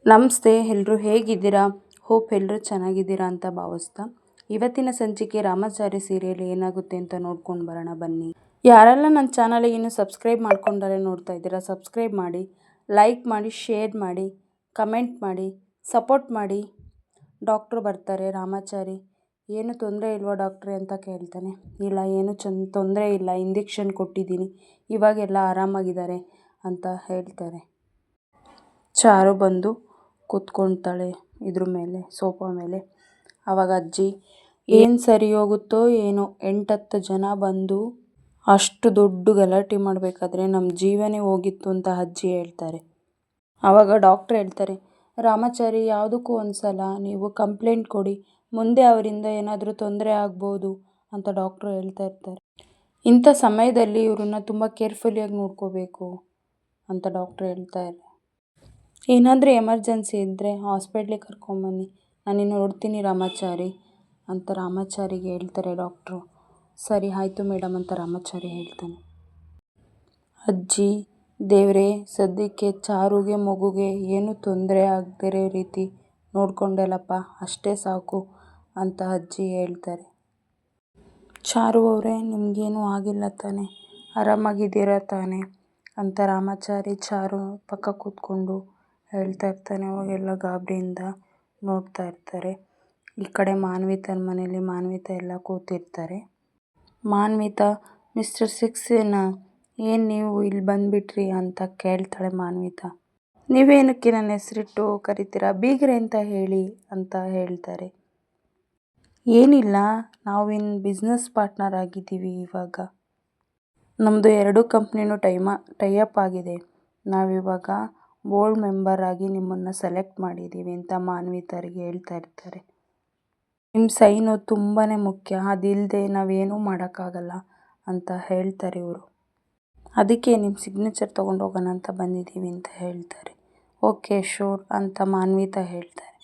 ನಮಸ್ತೆ, ಎಲ್ಲರೂ ಹೇಗಿದ್ದೀರಾ? ಹೋಪ್ ಎಲ್ಲರೂ ಚೆನ್ನಾಗಿದ್ದೀರಾ ಅಂತ ಭಾವಿಸ್ತಾ ಇವತ್ತಿನ ಸಂಚಿಕೆ ರಾಮಾಚಾರಿ ಸೀರಿಯಲ್ ಏನಾಗುತ್ತೆ ಅಂತ ನೋಡ್ಕೊಂಡು ಬರೋಣ ಬನ್ನಿ. ಯಾರೆಲ್ಲ ನನ್ನ ಚಾನಲಿಗೆ ಇನ್ನೂ ಸಬ್ಸ್ಕ್ರೈಬ್ ಮಾಡ್ಕೊಂಡರೆ ನೋಡ್ತಾ ಇದ್ದೀರಾ, ಸಬ್ಸ್ಕ್ರೈಬ್ ಮಾಡಿ, ಲೈಕ್ ಮಾಡಿ, ಶೇರ್ ಮಾಡಿ, ಕಮೆಂಟ್ ಮಾಡಿ, ಸಪೋರ್ಟ್ ಮಾಡಿ. ಡಾಕ್ಟ್ರು ಬರ್ತಾರೆ. ರಾಮಾಚಾರಿ, ಏನು ತೊಂದರೆ ಇಲ್ವಾ ಡಾಕ್ಟ್ರೇ ಅಂತ ಕೇಳ್ತಾನೆ. ಇಲ್ಲ, ಏನು ತೊಂದರೆ ಇಲ್ಲ, ಇಂಜೆಕ್ಷನ್ ಕೊಟ್ಟಿದ್ದೀನಿ, ಇವಾಗೆಲ್ಲ ಆರಾಮಾಗಿದ್ದಾರೆ ಅಂತ ಹೇಳ್ತಾರೆ. ಚಾರು ಬಂದು ಕೂತ್ಕೊಳ್ತಾಳೆ ಇದ್ರ ಮೇಲೆ, ಸೋಫಾ ಮೇಲೆ. ಆವಾಗ ಅಜ್ಜಿ, ಏನು ಸರಿ ಹೋಗುತ್ತೋ ಏನೋ, 8-10 ಜನ ಬಂದು ಅಷ್ಟು ದೊಡ್ಡ ಗಲಾಟೆ ಮಾಡಬೇಕಾದ್ರೆ ನಮ್ಮ ಜೀವನೇ ಹೋಗಿತ್ತು ಅಂತ ಅಜ್ಜಿ ಹೇಳ್ತಾರೆ. ಆವಾಗ ಡಾಕ್ಟ್ರ್ ಹೇಳ್ತಾರೆ, ರಾಮಾಚಾರಿ, ಯಾವುದಕ್ಕೂ ಒಂದ್ಸಲ ನೀವು ಕಂಪ್ಲೇಂಟ್ ಕೊಡಿ, ಮುಂದೆ ಅವರಿಂದ ಏನಾದರೂ ತೊಂದರೆ ಆಗ್ಬೋದು ಅಂತ ಡಾಕ್ಟ್ರು ಹೇಳ್ತಾ ಇರ್ತಾರೆ. ಇಂಥ ಸಮಯದಲ್ಲಿ ಇವ್ರನ್ನ ತುಂಬ ಕೇರ್ಫುಲ್ಲಿಯಾಗಿ ನೋಡ್ಕೋಬೇಕು ಅಂತ ಡಾಕ್ಟ್ರು ಹೇಳ್ತಾರೆ. ಏನಾದರೂ ಎಮರ್ಜೆನ್ಸಿ ಇದ್ದರೆ ಹಾಸ್ಪಿಟ್ಲಿಗೆ ಕರ್ಕೊಂಬನ್ನಿ, ನಾನಿನ್ನು ನೋಡ್ತೀನಿ ರಾಮಾಚಾರಿ ಅಂತ ರಾಮಾಚಾರಿಗೆ ಹೇಳ್ತಾರೆ ಡಾಕ್ಟ್ರು. ಸರಿ ಆಯಿತು ಮೇಡಮ್ ಅಂತ ರಾಮಾಚಾರಿ ಹೇಳ್ತಾನೆ. ಅಜ್ಜಿ, ದೇವರೇ, ಸದ್ಯಕ್ಕೆ ಚಾರುಗೆ ಮಗುಗೆ ಏನೂ ತೊಂದರೆ ಆಗದಿರೋ ರೀತಿ ನೋಡ್ಕೊಂಡಲ್ಲಪ್ಪ, ಅಷ್ಟೇ ಸಾಕು ಅಂತ ಅಜ್ಜಿ ಹೇಳ್ತಾರೆ. ಚಾರು ಅವರೇ, ನಿಮಗೇನೂ ಆಗಿಲ್ಲ ತಾನೆ, ಆರಾಮಾಗಿದ್ದೀರಾ ತಾನೆ ಅಂತ ರಾಮಾಚಾರಿ ಚಾರು ಪಕ್ಕ ಕೂತ್ಕೊಂಡು ಹೇಳ್ತಾ ಇರ್ತಾನೆ. ಅವಾಗೆಲ್ಲ ಗಾಬರಿಯಿಂದ ನೋಡ್ತಾ ಇರ್ತಾರೆ. ಈ ಕಡೆ ಮಾನ್ವಿತನ ಮನೇಲಿ ಮಾನ್ವಿತ ಎಲ್ಲ ಕೂತಿರ್ತಾರೆ. ಮಾನ್ವಿತ, ಮಿಸ್ಟರ್ ಸಕ್ಸೇನಾ, ಏನು ನೀವು ಇಲ್ಲಿ ಬಂದುಬಿಟ್ರಿ ಅಂತ ಕೇಳ್ತಾಳೆ ಮಾನ್ವಿತ. ನೀವೇನಕ್ಕೆ ನನ್ನ ಹೆಸರಿಟ್ಟು ಕರಿತೀರಾ, ಬೀಗ್ರೆ ಅಂತ ಹೇಳಿ ಅಂತ ಹೇಳ್ತಾರೆ. ಏನಿಲ್ಲ, ನಾವಿನ್ನು ಬಿಸ್ನೆಸ್ ಪಾರ್ಟ್ನರ್ ಆಗಿದ್ದೀವಿ. ಇವಾಗ ನಮ್ಮದು 2 ಕಂಪ್ನಿನೂ ಟೈಅಪ್ ಆಗಿದೆ. ನಾವಿವಾಗ ಬೋರ್ಡ್ ಮೆಂಬರ್ ಆಗಿ ನಿಮ್ಮನ್ನು ಸೆಲೆಕ್ಟ್ ಮಾಡಿದ್ದೀವಿ ಅಂತ ಮಾನ್ವಿತರಿಗೆ ಹೇಳ್ತಾ ಇರ್ತಾರೆ. ನಿಮ್ಮ ಸೈನು ತುಂಬಾ ಮುಖ್ಯ, ಅದಿಲ್ಲದೆ ನಾವೇನೂ ಮಾಡೋಕ್ಕಾಗಲ್ಲ ಅಂತ ಹೇಳ್ತಾರೆ ಇವರು. ಅದಕ್ಕೆ ನಿಮ್ಮ ಸಿಗ್ನೇಚರ್ ತೊಗೊಂಡೋಗೋಣ ಅಂತ ಬಂದಿದ್ದೀವಿ ಅಂತ ಹೇಳ್ತಾರೆ. ಓಕೆ, ಶೋರ್ ಅಂತ ಮಾನ್ವಿತ ಹೇಳ್ತಾರೆ.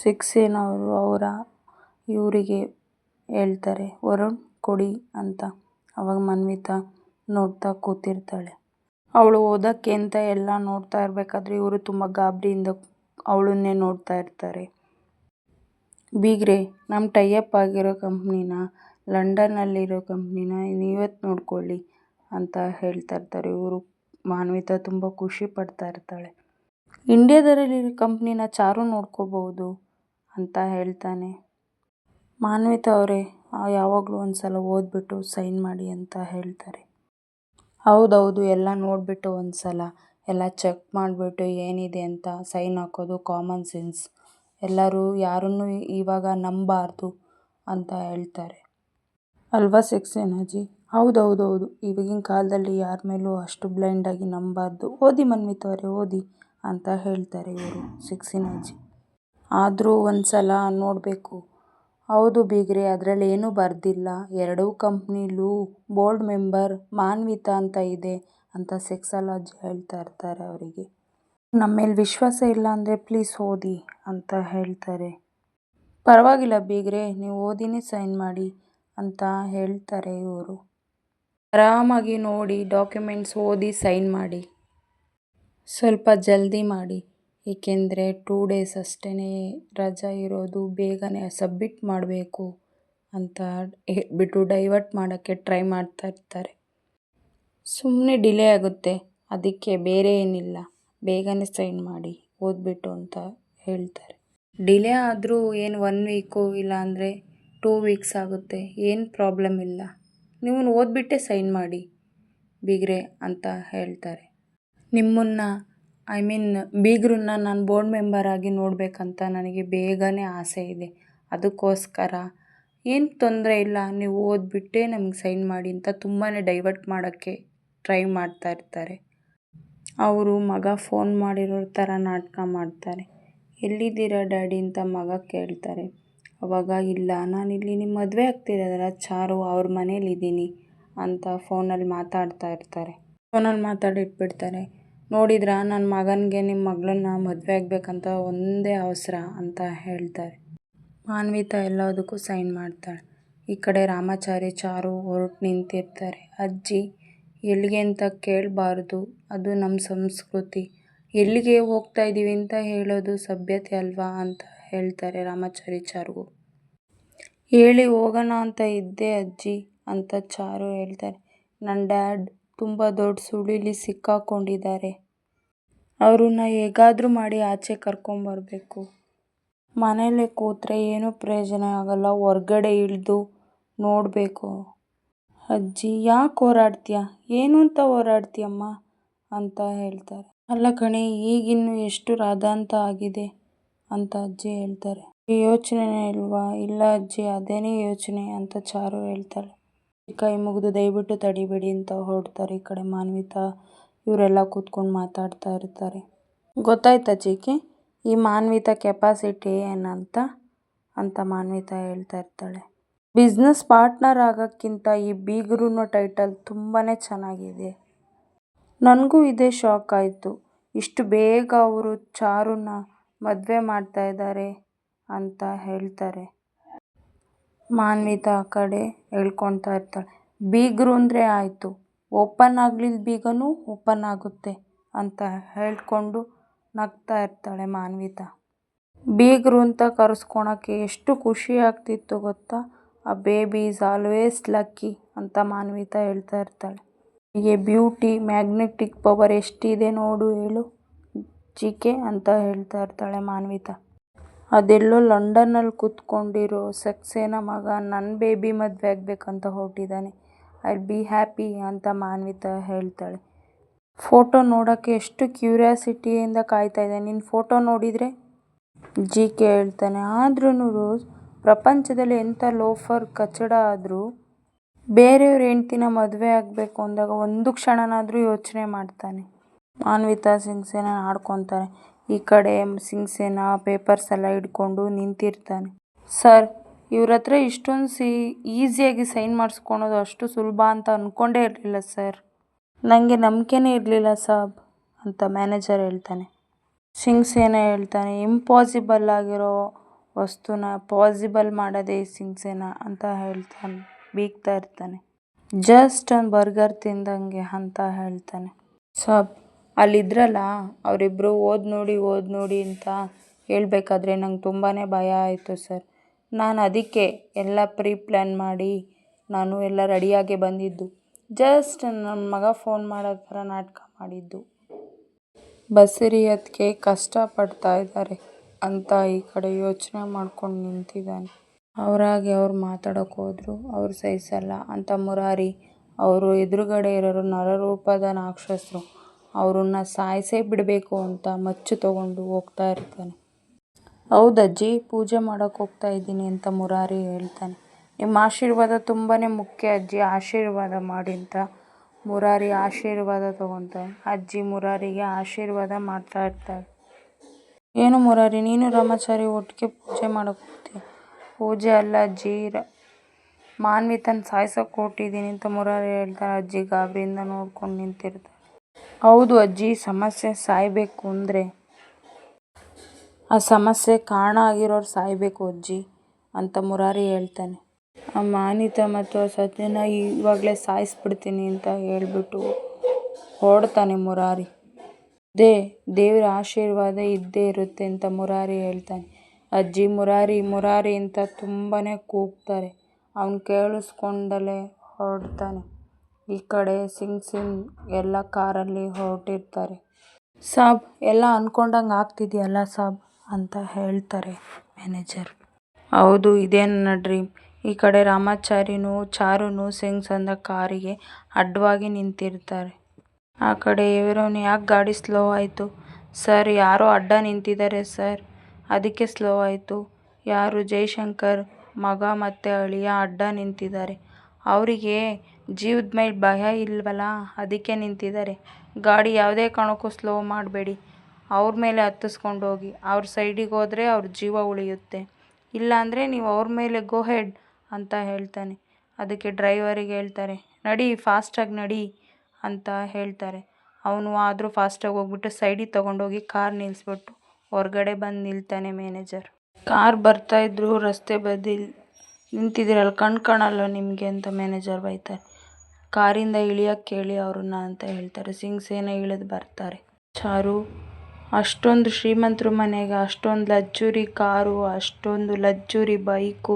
ಸಕ್ಸೇನಾ ಅವರು ಇವರಿಗೆ ಹೇಳ್ತಾರೆ, ವರುಣ್ ಕೊಡಿ ಅಂತ. ಅವಾಗ ಮಾನ್ವಿತ ನೋಡ್ತಾ ಕೂತಿರ್ತಾಳೆ. ಅವಳು ಓದೋಕ್ಕೆ ಅಂತ ಎಲ್ಲ ನೋಡ್ತಾ ಇರಬೇಕಾದ್ರೆ ಇವರು ತುಂಬ ಗಾಬರಿಯಿಂದ ಅವಳನ್ನೇ ನೋಡ್ತಾ ಇರ್ತಾರೆ. ಬೀಗ್ರೆ, ನಮ್ಮ ಟೈಅಪ್ ಆಗಿರೋ ಕಂಪ್ನಿನ, ಲಂಡನ್ನಲ್ಲಿರೋ ಕಂಪ್ನಿನ ನೀವತ್ತು ನೋಡ್ಕೊಳ್ಳಿ ಅಂತ ಹೇಳ್ತಾ ಇರ್ತಾರೆ ಇವರು. ಮಾನ್ವಿತ ತುಂಬ ಖುಷಿ ಪಡ್ತಾ ಇರ್ತಾಳೆ. ಇಂಡಿಯಾದಲ್ಲಿರೋ ಕಂಪ್ನಿನ ಚಾರು ನೋಡ್ಕೋಬಹುದು ಅಂತ ಹೇಳ್ತಾನೆ. ಮಾನ್ವಿತ ಅವರೇ, ಯಾವಾಗಲೂ ಒಂದ್ಸಲ ಓದ್ಬಿಟ್ಟು ಸೈನ್ ಮಾಡಿ ಅಂತ ಹೇಳ್ತಾರೆ. ಹೌದೌದು, ಎಲ್ಲ ನೋಡಿಬಿಟ್ಟು ಒಂದ್ಸಲ ಎಲ್ಲ ಚೆಕ್ ಮಾಡಿಬಿಟ್ಟು ಏನಿದೆ ಅಂತ ಸೈನ್ ಹಾಕೋದು ಕಾಮನ್ ಸೆನ್ಸ್, ಎಲ್ಲರೂ ಯಾರನ್ನೂ ಇವಾಗ ನಂಬಬಾರ್ದು ಅಂತ ಹೇಳ್ತಾರೆ. ಅಲ್ವಾ ಸಕ್ಸೇನಾಜಿ? ಹೌದೌದೌದು, ಇವಾಗಿನ ಕಾಲದಲ್ಲಿ ಯಾರ ಮೇಲೂ ಅಷ್ಟು ಬ್ಲೈಂಡಾಗಿ ನಂಬಬಾರ್ದು. ಓದಿ ಮಾನ್ವಿತ ಅವರೇ, ಓದಿ ಅಂತ ಹೇಳ್ತಾರೆ ಇವರು ಸಕ್ಸೇನಾಜಿ. ಆದರೂ ಒಂದ್ಸಲ ನೋಡಬೇಕು. ಹೌದು ಬೀಗ್ರೆ, ಅದರಲ್ಲಿ ಏನೂ ಬರೆದಿಲ್ಲ, 2 ಕಂಪ್ನಿಲೂ ಬೋರ್ಡ್ ಮೆಂಬರ್ ಮಾನ್ವಿತ ಅಂತ ಇದೆ ಅಂತ ಸಕ್ಸೇನಾಜಿ ಹೇಳ್ತಾ ಇರ್ತಾರೆ ಅವರಿಗೆ. ನಮ್ಮ ಮೇಲೆ ವಿಶ್ವಾಸ ಇಲ್ಲ ಅಂದರೆ ಪ್ಲೀಸ್ ಓದಿ ಅಂತ ಹೇಳ್ತಾರೆ. ಪರವಾಗಿಲ್ಲ ಬೀಗ್ರೆ, ನೀವು ಓದಿನೇ ಸೈನ್ ಮಾಡಿ ಅಂತ ಹೇಳ್ತಾರೆ ಇವರು. ಆರಾಮಾಗಿ ನೋಡಿ ಡಾಕ್ಯುಮೆಂಟ್ಸ್ ಓದಿ ಸೈನ್ ಮಾಡಿ, ಸ್ವಲ್ಪ ಜಲ್ದಿ ಮಾಡಿ, ಏಕೆಂದರೆ 2 ಡೇಸ್ ಅಷ್ಟೇ ರಜಾ ಇರೋದು, ಬೇಗನೆ ಸಬ್ಮಿಟ್ ಮಾಡಬೇಕು ಅಂತ ಹೇಳ್ಬಿಟ್ಟು ಡೈವರ್ಟ್ ಮಾಡೋಕ್ಕೆ ಟ್ರೈ ಮಾಡ್ತಾ ಇರ್ತಾರೆ. ಸುಮ್ಮನೆ ಡಿಲೇ ಆಗುತ್ತೆ, ಅದಕ್ಕೆ ಬೇರೆ ಏನಿಲ್ಲ, ಬೇಗನೆ ಸೈನ್ ಮಾಡಿ ಓದ್ಬಿಟ್ಟು ಅಂತ ಹೇಳ್ತಾರೆ. ಡಿಲೇ ಆದರೂ ಏನು 1 ವೀಕು ಇಲ್ಲ ಅಂದರೆ 2 ವೀಕ್ಸ್ ಆಗುತ್ತೆ, ಏನು ಪ್ರಾಬ್ಲಮ್ ಇಲ್ಲ, ನೀವು ಓದ್ಬಿಟ್ಟೇ ಸೈನ್ ಮಾಡಿ ಬೀಗ್ರೆ ಅಂತ ಹೇಳ್ತಾರೆ. ನಿಮ್ಮನ್ನು ಬೀಗ್ರನ್ನ ನಾನು ಬೋರ್ಡ್ ಮೆಂಬರ್ ಆಗಿ ನೋಡಬೇಕಂತ ನನಗೆ ಬೇಗನೆ ಆಸೆ ಇದೆ, ಅದಕ್ಕೋಸ್ಕರ ಏನು ತೊಂದರೆ ಇಲ್ಲ, ನೀವು ಓದ್ಬಿಟ್ಟೇ ನಮ್ಗೆ ಸೈನ್ ಮಾಡಿ ಅಂತ ತುಂಬಾ ಡೈವರ್ಟ್ ಮಾಡೋಕ್ಕೆ ಟ್ರೈ ಮಾಡ್ತಾ ಇರ್ತಾರೆ. ಅವರು ಮಗ ಫೋನ್ ಮಾಡಿರೋ ಥರ ನಾಟಕ ಮಾಡ್ತಾರೆ. ಎಲ್ಲಿದ್ದೀರಾ ಡ್ಯಾಡಿ ಅಂತ ಮಗ ಕೇಳ್ತಾರೆ. ಅವಾಗ ಇಲ್ಲ, ನಾನಿಲ್ಲಿ ನಿಮ್ಮ ಮದುವೆ ಆಗ್ತಿರೋದಲ್ಲ ಚಾರು ಅವ್ರ ಮನೇಲಿದ್ದೀನಿ ಅಂತ ಫೋನಲ್ಲಿ ಮಾತಾಡ್ತಾ ಇರ್ತಾರೆ. ಫೋನಲ್ಲಿ ಮಾತಾಡಿಟ್ಬಿಡ್ತಾರೆ. ನೋಡಿದ್ರಾ, ನನ್ನ ಮಗನಿಗೆ ನಿಮ್ಮ ಮಗಳನ್ನ ಮದುವೆ ಆಗಬೇಕಂತ ಒಂದೇ ಅವಸರ ಅಂತ ಹೇಳ್ತಾರೆ. ಮಾನ್ವಿತ ಎಲ್ಲದಕ್ಕೂ ಸೈನ್ ಮಾಡ್ತಾಳೆ. ಈ ಕಡೆ ರಾಮಾಚಾರಿ ಚಾರು ಹೊರಟು ನಿಂತಿರ್ತಾರೆ. ಅಜ್ಜಿ, ಎಲ್ಲಿಗೆ ಅಂತ ಕೇಳಬಾರ್ದು, ಅದು ನಮ್ಮ ಸಂಸ್ಕೃತಿ, ಎಲ್ಲಿಗೆ ಹೋಗ್ತಾ ಇದ್ದೀವಿ ಅಂತ ಹೇಳೋದು ಸಭ್ಯತೆ ಅಲ್ವಾ ಅಂತ ಹೇಳ್ತಾರೆ ರಾಮಾಚಾರಿ ಚಾರುಗೂ. ಹೇಳಿ ಹೋಗೋಣ ಅಂತ ಇದ್ದೆ ಅಜ್ಜಿ ಅಂತ ಚಾರು ಹೇಳ್ತಾರೆ. ನನ್ನ ಡ್ಯಾಡ್ ತುಂಬ ದೊಡ್ಡ ಸುಳಿಲಿ ಸಿಕ್ಕಾಕೊಂಡಿದ್ದಾರೆ. ಅವ್ರನ್ನ ಹೇಗಾದರೂ ಮಾಡಿ ಆಚೆ ಕರ್ಕೊಂಬರ್ಬೇಕು. ಮನೇಲೆ ಕೂತ್ರೆ ಏನೂ ಪ್ರಯೋಜನ ಆಗಲ್ಲ, ಹೊರ್ಗಡೆ ಇಳಿದು ನೋಡಬೇಕು. ಅಜ್ಜಿ ಯಾಕೆ ಹೋರಾಡ್ತೀಯ? ಏನು ಅಂತ ಹೋರಾಡ್ತೀಯಮ್ಮ ಅಂತ ಹೇಳ್ತಾರೆ. ಅಲ್ಲ ಕಣೆ, ಈಗಿನ್ನು ಎಷ್ಟು ರಾಧಾಂತ ಆಗಿದೆ ಅಂತ ಅಜ್ಜಿ ಹೇಳ್ತಾರೆ. ಯೋಚನೆನೇ ಇಲ್ವಾ? ಇಲ್ಲ ಅಜ್ಜಿ, ಅದೇನೇ ಯೋಚನೆ ಅಂತ ಚಾರು ಹೇಳ್ತಾಳೆ. ಕೈ ಮುಗಿದು ದಯವಿಟ್ಟು ತಡಿಬೇಡಿ ಅಂತ ಹೊರಡ್ತಾರೆ. ಈ ಕಡೆ ಮಾನ್ವಿತಾ ಇವರೆಲ್ಲ ಕೂತ್ಕೊಂಡು ಮಾತಾಡ್ತಾ ಇರ್ತಾರೆ. ಗೊತ್ತಾಯ್ತಾ ಜಿಕೆ, ಈ ಮಾನ್ವಿತಾ ಕೆಪಾಸಿಟಿ ಏನಂತ ಅಂತ ಮಾನ್ವಿತಾ ಹೇಳ್ತಾ ಇರ್ತಾಳೆ. ಬಿಸ್ನೆಸ್ ಪಾರ್ಟ್ನರ್ ಆಗೋಕ್ಕಿಂತ ಈ ಬೀಗರು ಅನ್ನೋ ಟೈಟಲ್ ತುಂಬಾ ಚೆನ್ನಾಗಿದೆ. ನನಗೂ ಇದೇ ಶಾಕ್ ಆಯಿತು, ಇಷ್ಟು ಬೇಗ ಅವರು ಚಾರುನ ಮದುವೆ ಮಾಡ್ತಾ ಇದ್ದಾರೆ ಅಂತ ಹೇಳ್ತಾರೆ. ಮಾನ್ವಿತಾ ಆ ಕಡೆ ಹೇಳ್ಕೊಳ್ತಾ ಇರ್ತಾಳೆ. ಬೀಗರು ಅಂದರೆ ಆಯಿತು, ಓಪನ್ ಆಗಲಿಲ್ಲ ಬೀಗನೂ ಓಪನ್ ಆಗುತ್ತೆ ಅಂತ ಹೇಳ್ಕೊಂಡು ನಗ್ತಾ ಇರ್ತಾಳೆ ಮಾನ್ವಿತಾ. ಬೀಗರು ಅಂತ ಕರೆಸ್ಕೊಳಕ್ಕೆ ಎಷ್ಟು ಖುಷಿ ಆಗ್ತಿತ್ತು ಗೊತ್ತಾ? ಆ ಬೇಬಿ ಈಸ್ ಆಲ್ವೇಸ್ ಲಕ್ಕಿ ಅಂತ ಮಾನ್ವಿತಾ ಹೇಳ್ತಾ ಇರ್ತಾಳೆ. ಹೀಗೆ ಬ್ಯೂಟಿ ಮ್ಯಾಗ್ನೆಟಿಕ್ ಪವರ್ ಎಷ್ಟಿದೆ ನೋಡು ಹೇಳು ಜಿಕೆ ಅಂತ ಹೇಳ್ತಾ ಇರ್ತಾಳೆ ಮಾನ್ವಿತಾ. ಅದೆಲ್ಲೋ ಲಂಡನ್ನಲ್ಲಿ ಕೂತ್ಕೊಂಡಿರೋ ಸಕ್ಸೇನಾ ಮಗ ನನ್ನ ಬೇಬಿ ಮದುವೆ ಆಗಬೇಕಂತ ಹೊರಟಿದ್ದಾನೆ. ಐ ವಿಲ್ ಬಿ ಹ್ಯಾಪಿ ಅಂತ ಮಾನ್ವಿತಾ ಹೇಳ್ತಾಳೆ. ಫೋಟೋ ನೋಡೋಕ್ಕೆ ಎಷ್ಟು ಕ್ಯೂರಿಯಾಸಿಟಿಯಿಂದ ಕಾಯ್ತಾ ಇದೆ, ನಿನ್ನ ಫೋಟೋ ನೋಡಿದರೆ ಜಿಕೆ ಹೇಳ್ತಾನೆ. ಆದ್ರೂ ರೋಸ್, ಪ್ರಪಂಚದಲ್ಲಿ ಎಂಥ ಲೋಫರ್ ಕಚಡ ಆದರೂ ಬೇರೆಯವ್ರ ಹೆಂಡ್ತಿನ ಮದುವೆ ಆಗಬೇಕು ಅಂದಾಗ ಒಂದು ಕ್ಷಣನಾದರೂ ಯೋಚನೆ ಮಾಡ್ತಾನೆ. ಮಾನ್ವಿತಾ ಸಿಂಗ್ಸೇನ ಆಡ್ಕೊತಾರೆ. ಈ ಕಡೆ ಸಿಂಗ್ಸೇನ ಪೇಪರ್ಸ್ ಎಲ್ಲ ಹಿಡ್ಕೊಂಡು ನಿಂತಿರ್ತಾನೆ. ಸರ್, ಇವ್ರ ಹತ್ರ ಇಷ್ಟೊಂದು ಈಸಿಯಾಗಿ ಸೈನ್ ಮಾಡಿಸ್ಕೊಳೋದು ಅಷ್ಟು ಸುಲಭ ಅಂತ ಅಂದ್ಕೊಂಡೇ ಇರಲಿಲ್ಲ ಸರ್. ನನಗೆ ನಂಬಿಕೆನೇ ಇರಲಿಲ್ಲ ಸಾಬ್ ಅಂತ ಮ್ಯಾನೇಜರ್ ಹೇಳ್ತಾನೆ. ಸಿಂಗ್ಸೇನ ಹೇಳ್ತಾನೆ, ಇಂಪಾಸಿಬಲ್ ಆಗಿರೋ ವಸ್ತುನ ಪಾಸಿಬಲ್ ಮಾಡೋದೇ ಸಿಂಗ್ಸೇನ ಅಂತ ಹೇಳ್ತಾನೆ, ಬೀಗ್ತಾ ಇರ್ತಾನೆ. ಜಸ್ಟ್ ಒಂದು ಬರ್ಗರ್ ತಿಂದಂಗೆ ಅಂತ ಹೇಳ್ತಾನೆ. ಸಾಬ್, ಅಲ್ಲಿದ್ರಲ್ಲ ಅವರಿಬ್ಬರು ಓದ್ ನೋಡಿ ಅಂತ ಹೇಳ್ಬೇಕಾದ್ರೆ ನಂಗೆ ತುಂಬಾ ಭಯ ಆಯಿತು ಸರ್. ನಾನು ಅದಕ್ಕೆ ಎಲ್ಲ ಪ್ರೀ ಪ್ಲ್ಯಾನ್ ಮಾಡಿ ನಾನು ಎಲ್ಲ ರೆಡಿಯಾಗಿ ಬಂದಿದ್ದು. ಜಸ್ಟ್ ನನ್ನ ಮಗ ಫೋನ್ ಮಾಡೋ ಥರ ನಾಟಕ ಮಾಡಿದ್ದು. ಬಸಿರಿಯೋದಕ್ಕೆ ಕಷ್ಟಪಡ್ತಾ ಇದ್ದಾರೆ ಅಂತ ಈ ಕಡೆ ಯೋಚನೆ ಮಾಡ್ಕೊಂಡು ನಿಂತಿದ್ದಾನೆ. ಅವರಾಗೆ ಅವ್ರು ಮಾತಾಡೋಕೆ ಹೋದ್ರು, ಅವ್ರು ಸಹಿಸಲ್ಲ ಅಂತ ಮುರಾರಿ ಅವರು ಎದುರುಗಡೆ ಇರೋರು ನರರೂಪದ ರಾಕ್ಷಸರು, ಅವ್ರನ್ನ ಸಾಯಿಸೇ ಬಿಡಬೇಕು ಅಂತ ಮಚ್ಚು ತಗೊಂಡು ಹೋಗ್ತಾ ಇರ್ತಾನೆ. ಹೌದಜ್ಜಿ, ಪೂಜೆ ಮಾಡೋಕೆ ಹೋಗ್ತಾ ಇದ್ದೀನಿ ಅಂತ ಮುರಾರಿ ಹೇಳ್ತಾನೆ. ನಿಮ್ಮ ಆಶೀರ್ವಾದ ತುಂಬಾ ಮುಖ್ಯ ಅಜ್ಜಿ, ಆಶೀರ್ವಾದ ಮಾಡಿ ಅಂತ ಮುರಾರಿ ಆಶೀರ್ವಾದ ತಗೊತಾನೆ. ಅಜ್ಜಿ ಮುರಾರಿಗೆ ಆಶೀರ್ವಾದ ಮಾಡ್ತಾ ಇರ್ತಾಳೆ. ಏನು ಮುರಾರಿ, ನೀನು ರಾಮಾಚಾರಿ ಒಟ್ಟಿಗೆ ಪೂಜೆ ಮಾಡೋಕೆ ಹೋಗ್ತೀಯ? ಪೂಜೆ ಅಲ್ಲ ಅಜ್ಜಿ, ಮಾನ್ವಿತನ ಸಾಯ್ಸೋಕೆ ಹೊರಟಿದ್ದೀನಿ ಅಂತ ಮುರಾರಿ ಹೇಳ್ತಾರೆ. ಅಜ್ಜಿ ಗಾಬರಿಯಿಂದ ನೋಡ್ಕೊಂಡು ನಿಂತಿರ್ತಾರೆ. ಹೌದು ಅಜ್ಜಿ, ಸಮಸ್ಯೆ ಸಾಯಬೇಕು ಅಂದರೆ ಆ ಸಮಸ್ಯೆ ಕಾರಣ ಆಗಿರೋರು ಸಾಯಬೇಕು ಅಜ್ಜಿ ಅಂತ ಮುರಾರಿ ಹೇಳ್ತಾನೆ. ಆ ಮಾನ್ವಿತಾ ಮತ್ತು ಆ ಸತ್ಯನ ಇವಾಗಲೇ ಸಾಯಿಸ್ಬಿಡ್ತೀನಿ ಅಂತ ಹೇಳ್ಬಿಟ್ಟು ಹೊರಡ್ತಾನೆ ಮುರಾರಿ. ದೇವ್ರ ಆಶೀರ್ವಾದ ಇದ್ದೇ ಇರುತ್ತೆ ಅಂತ ಮುರಾರಿ ಹೇಳ್ತಾನೆ. ಅಜ್ಜಿ ಮುರಾರಿ ಅಂತ ತುಂಬಾ ಕೂಗ್ತಾರೆ. ಅವನು ಕೇಳಿಸ್ಕೊಂಡಲೇ ಹೊರಡ್ತಾನೆ. ಈ ಕಡೆ ಸಿಂಗ್ ಎಲ್ಲ ಕಾರಲ್ಲಿ ಹೊರಟಿರ್ತಾರೆ. ಸಾಬ್, ಎಲ್ಲ ಅಂದ್ಕೊಂಡಂಗೆ ಆಗ್ತಿದೆಯಲ್ಲ ಸಾಬ್ ಅಂತ ಹೇಳ್ತಾರೆ ಮ್ಯಾನೇಜರ್. ಹೌದು, ಇದೇ ನನ್ನ ಡ್ರೀಮ್. ಈ ಕಡೆ ರಾಮಾಚಾರಿನೂ ಚಾರುನೂ ಸಿಂಗ್ಸಂದ ಕಾರಿಗೆ ಅಡ್ಡವಾಗಿ ನಿಂತಿರ್ತಾರೆ. ಆ ಕಡೆ ಇವರವನು, ಯಾಕೆ ಗಾಡಿ ಸ್ಲೋ ಆಯಿತು ಸರ್? ಯಾರೋ ಅಡ್ಡ ನಿಂತಿದ್ದಾರೆ ಸರ್, ಅದಕ್ಕೆ ಸ್ಲೋ ಆಯಿತು. ಯಾರು? ಜಯಶಂಕರ್ ಮಗ ಮತ್ತು ಅಳಿಯ ಅಡ್ಡ ನಿಂತಿದ್ದಾರೆ. ಅವರಿಗೆ ಜೀವದ ಮೇಲೆ ಭಯ ಇಲ್ವಲ್ಲ, ಅದಕ್ಕೆ ನಿಂತಿದ್ದಾರೆ. ಗಾಡಿ ಯಾವುದೇ ಕಾರಣಕ್ಕೂ ಸ್ಲೋ ಮಾಡಬೇಡಿ, ಅವ್ರ ಮೇಲೆ ಹತ್ತಿಸ್ಕೊಂಡು ಹೋಗಿ. ಅವ್ರ ಸೈಡಿಗೆ ಹೋದರೆ ಅವ್ರ ಜೀವ ಉಳಿಯುತ್ತೆ, ಇಲ್ಲಾಂದರೆ ನೀವು ಅವ್ರ ಮೇಲೆ ಗೋ ಹೆಡ್ ಅಂತ ಹೇಳ್ತಾನೆ. ಅದಕ್ಕೆ ಡ್ರೈವರಿಗೆ ಹೇಳ್ತಾರೆ, ನಡಿ ಫಾಸ್ಟಾಗಿ ನಡಿ ಅಂತ ಹೇಳ್ತಾರೆ. ಅವನು ಆದರೂ ಫಾಸ್ಟಾಗಿ ಹೋಗ್ಬಿಟ್ಟು ಸೈಡಿಗೆ ತೊಗೊಂಡೋಗಿ ಕಾರ್ ನಿಲ್ಲಿಸ್ಬಿಟ್ಟು ಹೊರಗಡೆ ಬಂದು ನಿಲ್ತಾನೆ ಮ್ಯಾನೇಜರ್. ಕಾರ್ ಬರ್ತಾಯಿದ್ರು, ರಸ್ತೆ ಬದಿಲಿ ನಿಂತಿದ್ದೀರಲ್ಲ, ಕಣ್ಣು ಕಾಣಲ್ಲ ನಿಮಗೆ ಅಂತ ಮ್ಯಾನೇಜರ್ ಬೈತಾರೆ. ಕಾರಿಂದ ಇಳಿಯೋಕ್ಕೆ ಹೇಳಿ ಅವ್ರನ್ನ ಅಂತ ಹೇಳ್ತಾರೆ. ಸಿಂಗ್ಸೇನ ಇಳಿದು ಬರ್ತಾರೆ. ಚಾರು ಅಷ್ಟೊಂದು ಶ್ರೀಮಂತರ ಮನೆಗೆ ಅಷ್ಟೊಂದು ಲಜ್ಜುರಿ ಕಾರು, ಅಷ್ಟೊಂದು ಲಜ್ಜುರಿ ಬೈಕು,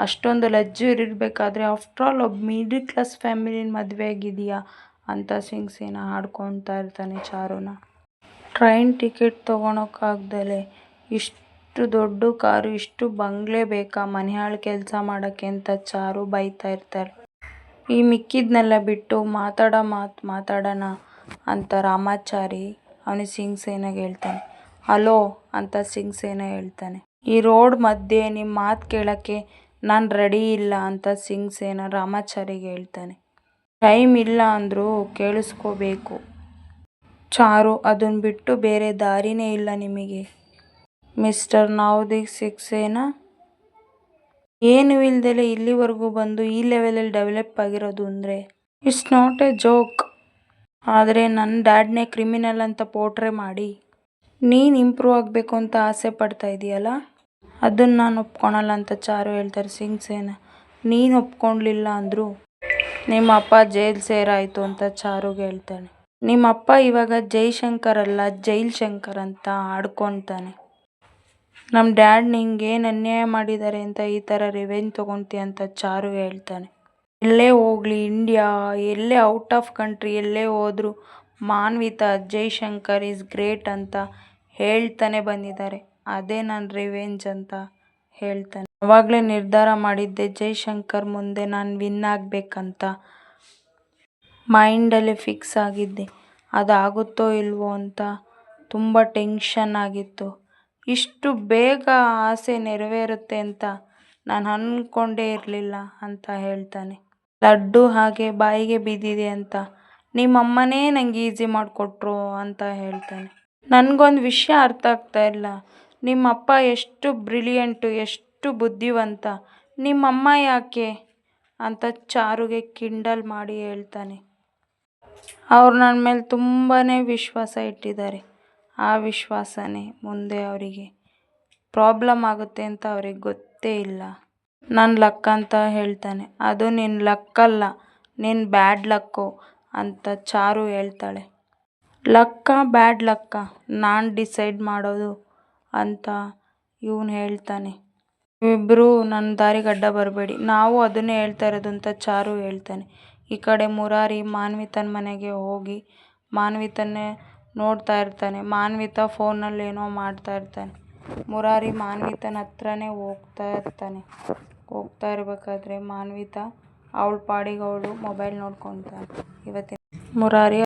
ಅಷ್ಟೊಂದು ಲಜ್ಜುರಿ ಇರಬೇಕಾದ್ರೆ ಆಫ್ಟರ್ ಆಲ್ ಒಬ್ಬ ಮಿಡಲ್ ಕ್ಲಾಸ್ ಫ್ಯಾಮಿಲಿನ ಮದುವೆ ಆಗಿದೆಯಾ ಅಂತ ಸಿಂಗ್ಸೇನ ಆಡ್ಕೊತಾ ಇರ್ತಾನೆ ಚಾರುನ. ಟ್ರೈನ್ ಟಿಕೆಟ್ ತೊಗೊಳಕ್ಕಾಗ್ದಲೆ ಇಷ್ಟು ದೊಡ್ಡ ಕಾರು, ಇಷ್ಟು ಬಂಗ್ಲೆ ಬೇಕಾ ಮನೆಯಾಳ ಕೆಲಸ ಮಾಡೋಕ್ಕೆ ಅಂತ ಚಾರು ಬೈತಾ ಇರ್ತಾಳೆ. ಈ ಮಿಕ್ಕಿದ್ನೆಲ್ಲ ಬಿಟ್ಟು ಮಾತಾಡೋಣ ಅಂತ ರಾಮಾಚಾರಿ ಅವನಿಗೆ ಸಿಂಗ್ಸೇನಾಗ ಹೇಳ್ತಾನೆ. ಹಲೋ ಅಂತ ಸಿಂಗ್ಸೇನ ಹೇಳ್ತಾನೆ. ಈ ರೋಡ್ ಮಧ್ಯೆ ನಿಮ್ಮ ಮಾತು ಕೇಳೋಕ್ಕೆ ನಾನು ರೆಡಿ ಇಲ್ಲ ಅಂತ ಸಿಂಗ್ಸೇನ ರಾಮಾಚಾರಿಗೆ ಹೇಳ್ತಾನೆ. ಟೈಮ್ ಇಲ್ಲ ಅಂದರೂ ಕೇಳಿಸ್ಕೋಬೇಕು ಚಾರು, ಅದನ್ನ ಬಿಟ್ಟು ಬೇರೆ ದಾರಿನೇ ಇಲ್ಲ ನಿಮಗೆ ಮಿಸ್ಟರ್ ನವದೀಪ್ ಸಿಕ್ಸೇನ. ಏನೂ ಇಲ್ದಲೆ ಇಲ್ಲಿವರೆಗೂ ಬಂದು ಈ ಲೆವೆಲಲ್ಲಿ ಡೆವಲಪ್ ಆಗಿರೋದು ಅಂದರೆ ಇಟ್ಸ್ ನಾಟ್ ಎ ಜೋಕ್. ಆದರೆ ನನ್ನ ಡ್ಯಾಡ್ನೇ ಕ್ರಿಮಿನಲ್ ಅಂತ ಪೋರ್ಟ್ರೇ ಮಾಡಿ ನೀನು ಇಂಪ್ರೂವ್ ಆಗಬೇಕು ಅಂತ ಆಸೆ ಪಡ್ತಾ ಇದೆಯಲ್ಲ, ಅದನ್ನು ನಾನು ಒಪ್ಕೊಳಲ್ಲ ಅಂತ ಚಾರು ಹೇಳ್ತಾರೆ. ಸಿಂಗ್ಸೇನ ನೀನು ಒಪ್ಕೊಳ್ಳಿಲ್ಲ ಅಂದರೂ ನಿಮ್ಮ ಅಪ್ಪ ಜೈಲ್ ಸೇರಾಯಿತು ಅಂತ ಚಾರುಗೆ ಹೇಳ್ತಾನೆ. ನಿಮ್ಮ ಅಪ್ಪ ಇವಾಗ ಜೈಶಂಕರ್ ಅಲ್ಲ ಜೈಲ್ ಶಂಕರ್ ಅಂತ ಆಡ್ಕೊತಾನೆ. ನಮ್ಮ ಡ್ಯಾಡ್ ನಿಂಗೇನು ಅನ್ಯಾಯ ಮಾಡಿದ್ದಾರೆ ಅಂತ ಈ ಥರ ರಿವೆಂಜ್ ತೊಗೊತೀಯ ಅಂತ ಚಾರು ಹೇಳ್ತಾನೆ. ಎಲ್ಲೇ ಹೋಗಲಿ ಇಂಡಿಯಾ, ಎಲ್ಲೇ ಔಟ್ ಆಫ್ ಕಂಟ್ರಿ ಎಲ್ಲೇ ಹೋದರೂ ಮಾನ್ವಿತಾ ಜೈಶಂಕರ್ ಈಸ್ ಗ್ರೇಟ್ ಅಂತ ಹೇಳ್ತಾನೆ ಬಂದಿದ್ದಾರೆ. ಅದೇ ನನ್ನ ರಿವೆಂಜ್ ಅಂತ ಹೇಳ್ತಾನೆ. ಆವಾಗಲೇ ನಿರ್ಧಾರ ಮಾಡಿದ್ದೆ ಜೈಶಂಕರ್ ಮುಂದೆ ನಾನು ವಿನ್ ಆಗಬೇಕಂತ ಮೈಂಡಲ್ಲಿ ಫಿಕ್ಸ್ ಆಗಿದ್ದೆ. ಅದಾಗುತ್ತೋ ಇಲ್ವೋ ಅಂತ ತುಂಬ ಟೆನ್ಷನ್ ಆಗಿತ್ತು. ಇಷ್ಟು ಬೇಗ ಆಸೆ ನೆರವೇರುತ್ತೆ ಅಂತ ನಾನು ಅಂದ್ಕೊಂಡೇ ಇರಲಿಲ್ಲ ಅಂತ ಹೇಳ್ತಾನೆ. ಲಡ್ಡು ಹಾಗೆ ಬಾಯಿಗೆ ಬಿದ್ದಿದೆ ಅಂತ ನಿಮ್ಮಮ್ಮನೇ ನಂಗೆ ಈಸಿ ಮಾಡಿಕೊಟ್ರು ಅಂತ ಹೇಳ್ತಾನೆ. ನನಗೊಂದು ವಿಷಯ ಅರ್ಥ ಆಗ್ತಾ ಇಲ್ಲ, ನಿಮ್ಮಪ್ಪ ಎಷ್ಟು ಬ್ರಿಲಿಯಂಟು, ಎಷ್ಟು ಬುದ್ಧಿವಂತ, ನಿಮ್ಮಮ್ಮ ಯಾಕೆ ಅಂತ ಚಾರುಗೆ ಕಿಂಡಲ್ ಮಾಡಿ ಹೇಳ್ತಾನೆ. ಅವ್ರು ನನ್ನ ಮೇಲೆ ತುಂಬಾ ವಿಶ್ವಾಸ ಇಟ್ಟಿದ್ದಾರೆ. ಆ ವಿಶ್ವಾಸನೇ ಮುಂದೆ ಅವರಿಗೆ ಪ್ರಾಬ್ಲಮ್ ಆಗುತ್ತೆ ಅಂತ ಅವ್ರಿಗೆ ಗೊತ್ತೇ ಇಲ್ಲ. ನನ್ನ ಲಕ್ ಅಂತ ಹೇಳ್ತಾನೆ. ಅದು ನಿನ್ನ ಲಕ್ಕಲ್ಲ, ನಿನ್ನ ಬ್ಯಾಡ್ ಲಕ್ಕು ಅಂತ ಚಾರು ಹೇಳ್ತಾಳೆ. ಲಕ್ಕಾ ಬ್ಯಾಡ್ ಲಕ್ಕಾ ನಾನು ಡಿಸೈಡ್ ಮಾಡೋದು ಅಂತ ಇವನು ಹೇಳ್ತಾನೆ. ಇಬ್ಬರು ನನ್ನ ದಾರಿಗೆ ಅಡ್ಡ ಬರಬೇಡಿ, ನಾವು ಅದನ್ನೇ ಹೇಳ್ತಾ ಇರೋದು ಅಂತ ಚಾರು ಹೇಳ್ತಾನೆ. ಈ ಕಡೆ ಮುರಾರಿ ಮಾನ್ವಿತನ ಮನೆಗೆ ಹೋಗಿ ಮಾನ್ವಿತನ್ನೇ ನೋಡ್ತಾ ಇರ್ತಾನೆ. ಮಾನ್ವಿತಾ ಫೋನಲ್ಲಿ ಏನೋ ಮಾಡ್ತಾ ಇರ್ತಾನೆ. ಮುರಾರಿ ಮಾನ್ವಿತನ ಹತ್ರನೇ ಹೋಗ್ತಾ ಇರಬೇಕಾದ್ರೆ ಮಾನ್ವಿತಾ ಅವಳ ಪಾಡಿಗೆ ಅವಳು ಮೊಬೈಲ್ ನೋಡ್ಕೊತಾನೆ. ಇವತ್ತಿನ ಮುರಾರಿ